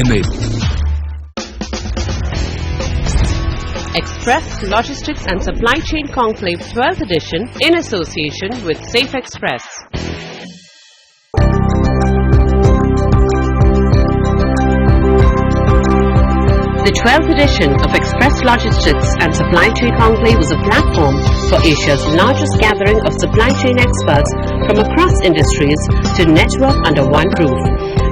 image. Express Logistics and Supply Chain Conclave 12th edition in association with Safe Express. The 12th edition of Express Logistics and Supply Chain Conclave was a platform for Asia's largest gathering of supply chain experts from across industries to network under one roof.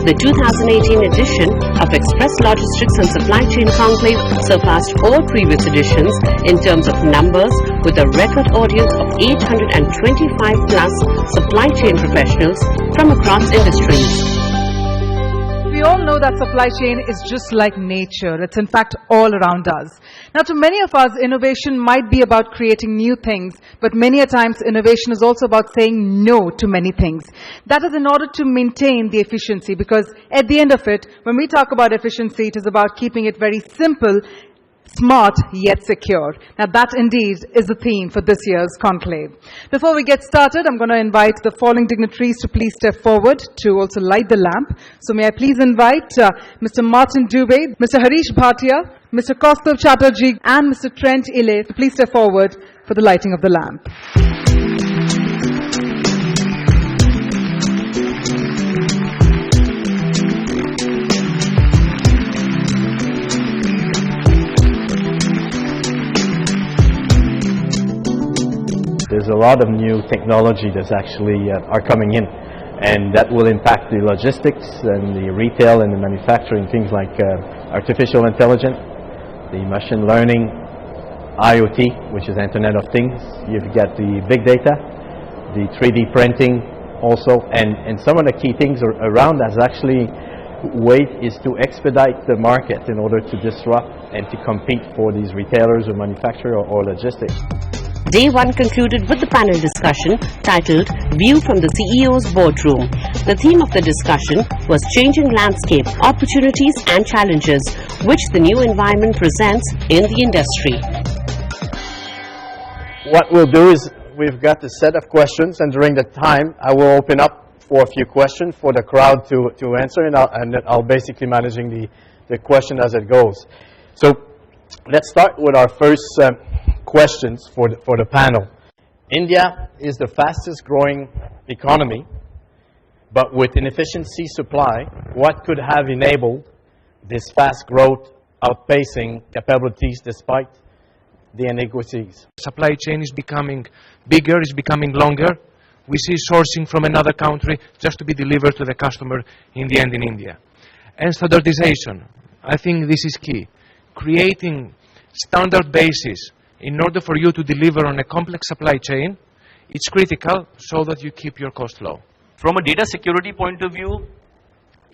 The 2018 edition of Express Logistics and Supply Chain Conclave surpassed all previous editions in terms of numbers, with a record audience of 825 plus supply chain professionals from across industries. We all know that supply chain is just like nature. It's in fact all around us. Now, to many of us, innovation might be about creating new things, but many a times innovation is also about saying no to many things. That is in order to maintain the efficiency, because at the end of it, when we talk about efficiency, it is about keeping it very simple, smart yet secure. Now that indeed is the theme for this year's conclave. Before we get started, I'm going to invite the following dignitaries to please step forward to also light the lamp. So may I please invite Mr. Martin Dubey, Mr. Harish Bhatia, Mr. Conclave Chatterjee and Mr. Trent Ile to please step forward for the lighting of the lamp. There's a lot of new technology that's actually are coming in, and that will impact the logistics and the retail and the manufacturing, things like artificial intelligence, the machine learning, IoT, which is Internet of Things. You've got the big data, the 3D printing also, and some of the key things around us actually is to expedite the market in order to disrupt and to compete for these retailers or manufacturers or logistics. Day 1 concluded with the panel discussion titled View from the CEO's Boardroom. The theme of the discussion was Changing Landscape, Opportunities and Challenges, which the new environment presents in the industry. What we'll do is we've got a set of questions, and during the time I will open up for a few questions for the crowd to answer, and I'll basically managing the question as it goes. So let's start with our first questions for the panel. India is the fastest growing economy, but with inefficiency supply, what could have enabled this fast growth outpacing capabilities despite the inequities? Supply chain is becoming bigger, is becoming longer. We see sourcing from another country just to be delivered to the customer in the end in India. And standardization, I think this is key. Creating standard basis in order for you to deliver on a complex supply chain, it's critical so that you keep your cost low. From a data security point of view,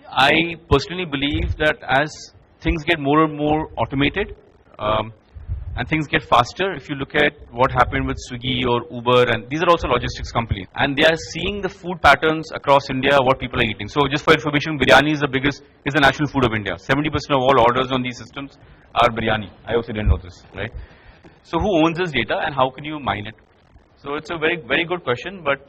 I personally believe that as things get more and more automated and things get faster, if you look at what happened with Swiggy or Uber, and these are also logistics companies, and they are seeing the food patterns across India, what people are eating. So just for information, biryani is the national food of India. 70% of all orders on these systems are biryani. I also didn't know this, right? So who owns this data and how can you mine it? So it's a very, very good question, but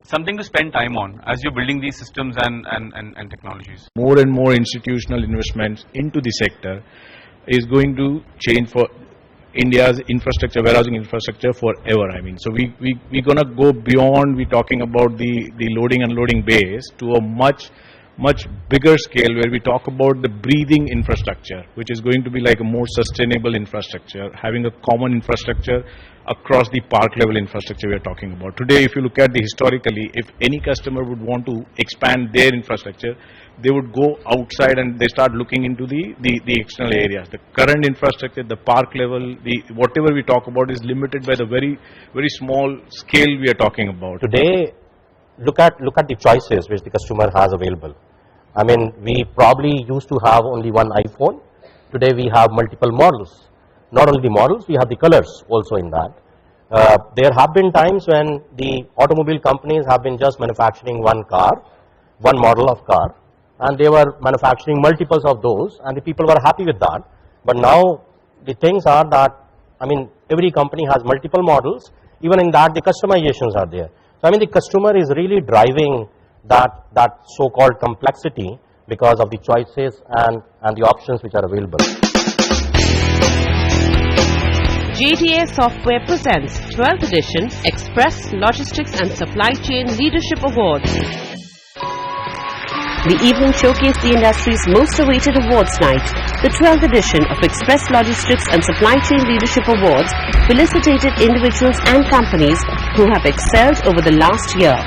something to spend time on as you're building these systems and technologies. More and more institutional investments into the sector is going to change for India's infrastructure, warehousing infrastructure forever. I mean, so we're going to go beyond talking about the loading and unloading base to a much bigger scale where we talk about the breathing infrastructure, which is going to be like a more sustainable infrastructure, having a common infrastructure across the park level infrastructure we are talking about. Today, if you look at the historically, if any customer would want to expand their infrastructure, they would go outside and they start looking into the external areas. The current infrastructure, the park level, whatever we talk about is limited by the very, very small scale we are talking about. Today, look at the choices which the customer has available. I mean, we probably used to have only one iPhone. Today we have multiple models. Not only the models, we have the colors also in that. There have been times when the automobile companies have been just manufacturing one car, one model of car, and they were manufacturing multiples of those, and the people were happy with that. But now the things are that, I mean, every company has multiple models. Even in that, the customizations are there. So I mean, the customer is really driving that so-called complexity because of the choices and the options which are available. JDA Software presents 12th edition Express Logistics and Supply Chain Leadership Awards. The evening showcased the industry's most awaited awards night. The 12th edition of Express Logistics and Supply Chain Leadership Awards felicitated individuals and companies who have excelled over the last year.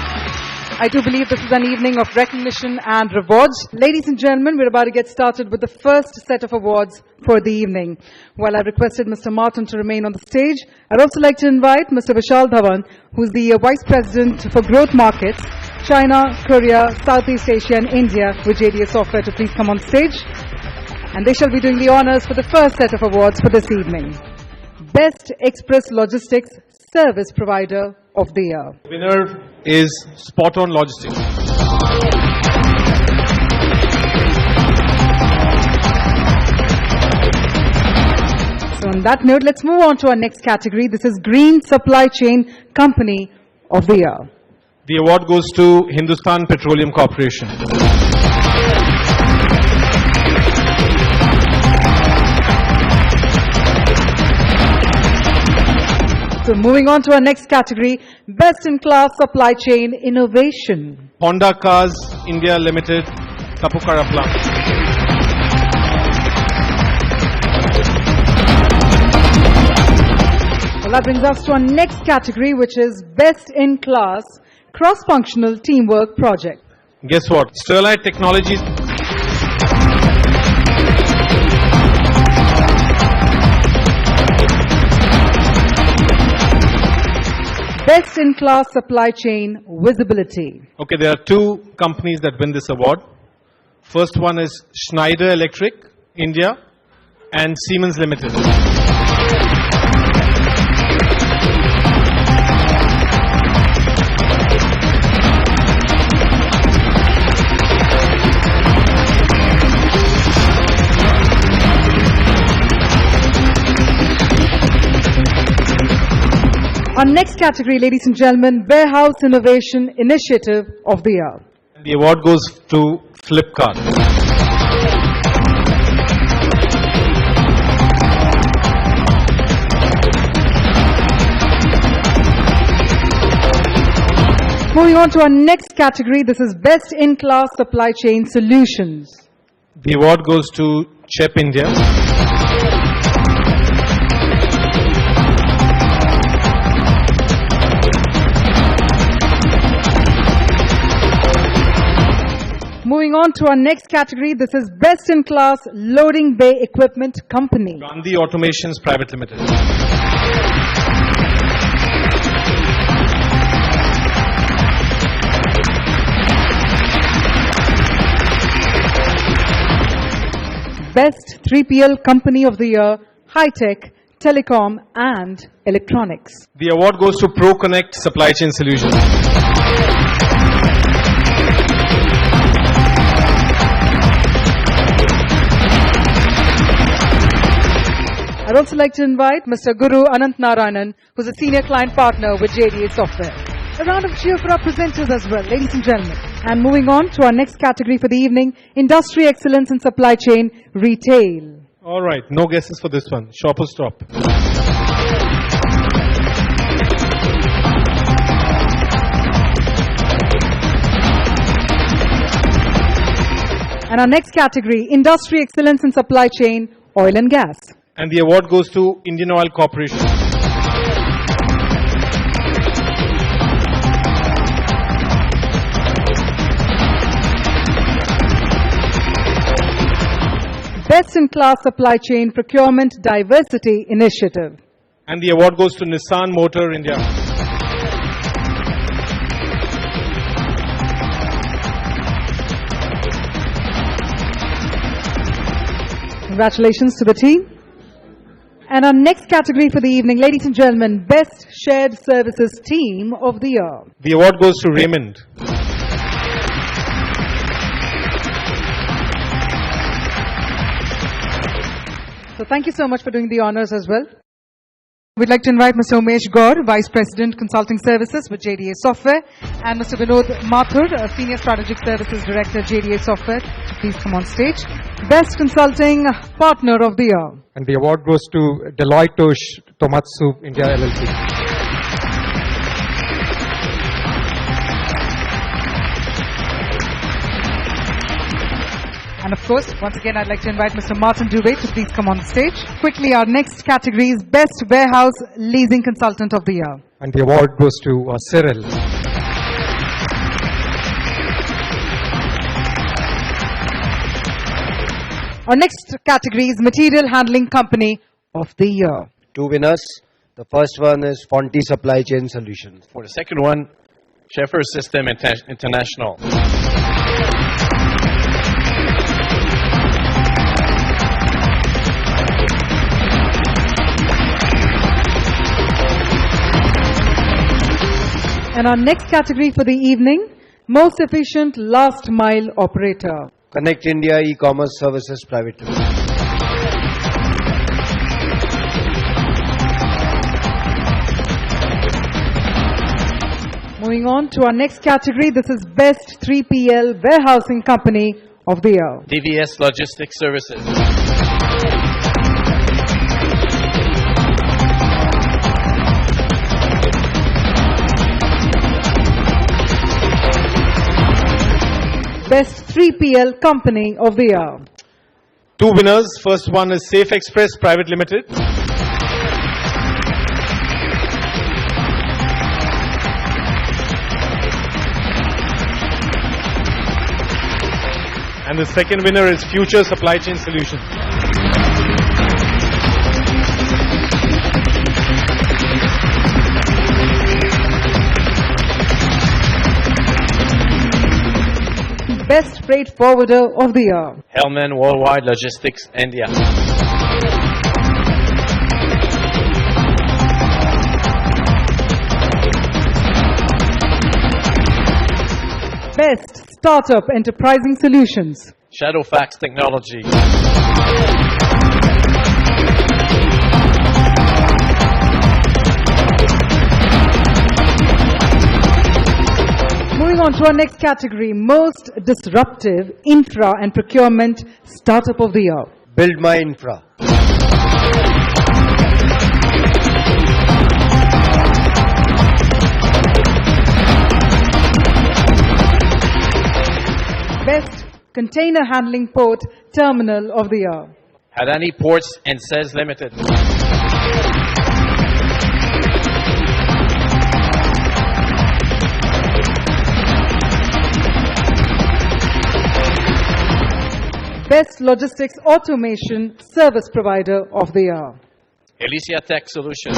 I do believe this is an evening of recognition and rewards. Ladies and gentlemen, we're about to get started with the first set of awards for the evening. While I requested Mr. Martin to remain on the stage, I'd also like to invite Mr. Vishal Dhawan, who's the Vice President for Growth Markets, China, Korea, Southeast Asia and India with JDA Software to please come on stage. And they shall be doing the honors for the first set of awards for this evening. Best Express Logistics Service Provider of the Year. Winner is Spot On Logistics. So on that note, let's move on to our next category. This is Green Supply Chain Company of the Year. The award goes to Hindustan Petroleum Corporation. So moving on to our next category, Best in Class Supply Chain Innovation. Honda Cars India Limited, Tapukara plant. Well, that brings us to our next category, which is Best in Class Cross-Functional Teamwork Project. Guess what? Sterlite Technologies. Best in Class Supply Chain Visibility. Okay, there are two companies that win this award. First one is Schneider Electric, India, and Siemens Limited. Our next category, ladies and gentlemen, Warehouse Innovation Initiative of the Year. The award goes to Flipkart. Moving on to our next category, this is Best in Class Supply Chain Solutions. The award goes to CHEP India. Moving on to our next category, this is Best in Class Loading Bay Equipment Company. Gandhi Automations Private Limited. Best 3PL Company of the Year, High Tech, Telecom and Electronics. The award goes to ProConnect Supply Chain Solutions. I'd also like to invite Mr. Guru Anant Narayanan, who's a Senior Client Partner with JDA Software. A round of cheer for our presenters as well, ladies and gentlemen. And moving on to our next category for the evening, Industry Excellence in Supply Chain Retail. All right, no guesses for this one. Shop or stop. And our next category, Industry Excellence in Supply Chain Oil and Gas. And the award goes to Indian Oil Corporation. Best in Class Supply Chain Procurement Diversity Initiative. And the award goes to Nissan Motor India. Congratulations to the team. And our next category for the evening, ladies and gentlemen, Best Shared Services Team of the Year. The award goes to Raymond. So thank you so much for doing the honors as well. We'd like to invite Mr. Umesh Gaur, Vice President, Consulting Services with JDA Software, and Mr. Vinod Mathur, Senior Strategic Services Director, JDA Software, to please come on stage. Best Consulting Partner of the Year. And the award goes to Deloitte Touche Tomatsu India LLP. And of course, once again, I'd like to invite Mr. Martin Dubé to please come on stage. Quickly, our next category is Best Warehouse Leasing Consultant of the Year. And the award goes to Cyril. Our next category is Material Handling Company of the Year. Two winners. The first one is Fonty Supply Chain Solutions. For the second one, Schaeffer System International. And our next category for the evening, Most Efficient Last Mile Operator. Connect India E-Commerce Services Private Limited. Moving on to our next category, this is Best 3PL Warehousing Company of the Year. DVS Logistics Services. Best 3PL Company of the Year. Two winners. First one is Safe Express Private Limited. And the second winner is Future Supply Chain Solutions. Best Freight Forwarder of the Year. Hellman Worldwide Logistics India. Best Startup Enterprising Solutions. Shadowfax Technology. Moving on to our next category, Most Disruptive Infra and Procurement Startup of the Year. Build My Infra. Best Container Handling Port Terminal of the Year. Adani Ports and Says Limited. Best Logistics Automation Service Provider of the Year. Elysia Tech Solutions.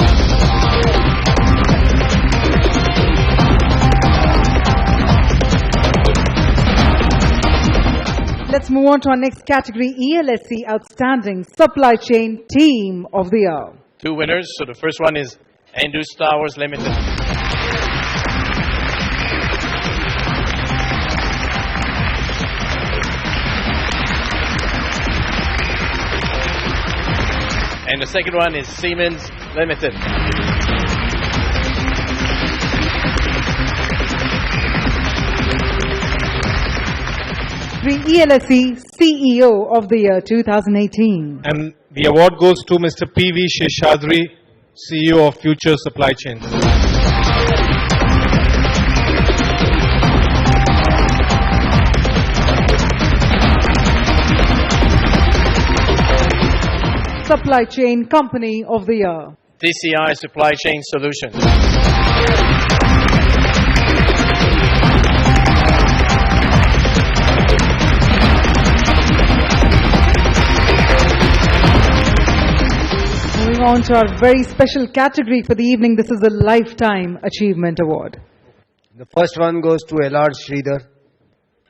Let's move on to our next category, ELSC Outstanding Supply Chain Team of the Year. Two winners. So the first one is Indus Towers Limited. And the second one is Siemens Limited. The ELSC CEO of the Year 2018. And the award goes to Mr. P.V. Sheshadri, CEO of Future Supply Chain. Supply Chain Company of the Year. TCI Supply Chain Solutions. Moving on to our very special category for the evening, this is the Lifetime Achievement Award. The first one goes to L.R. Sridhar,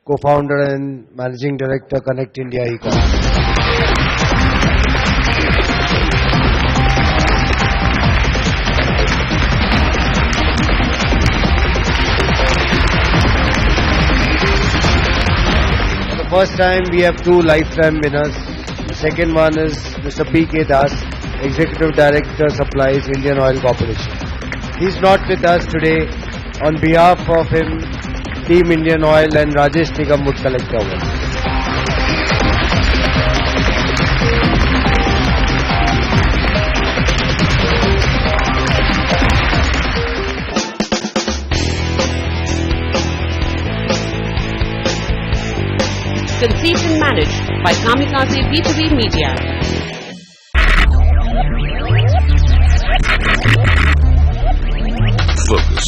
co-founder and managing director, Connect India E-Commerce. First time we have two lifetime winners. The second one is Mr. P.K. Das, Executive Director Supplies, Indian Oil Corporation. He's not with us today. On behalf of him, Team Indian Oil and Rajesh Nigam would collect the award. Conceived and managed by Kamikaze B2B Media. Focus,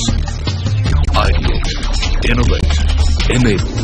ideate, innovate, enable.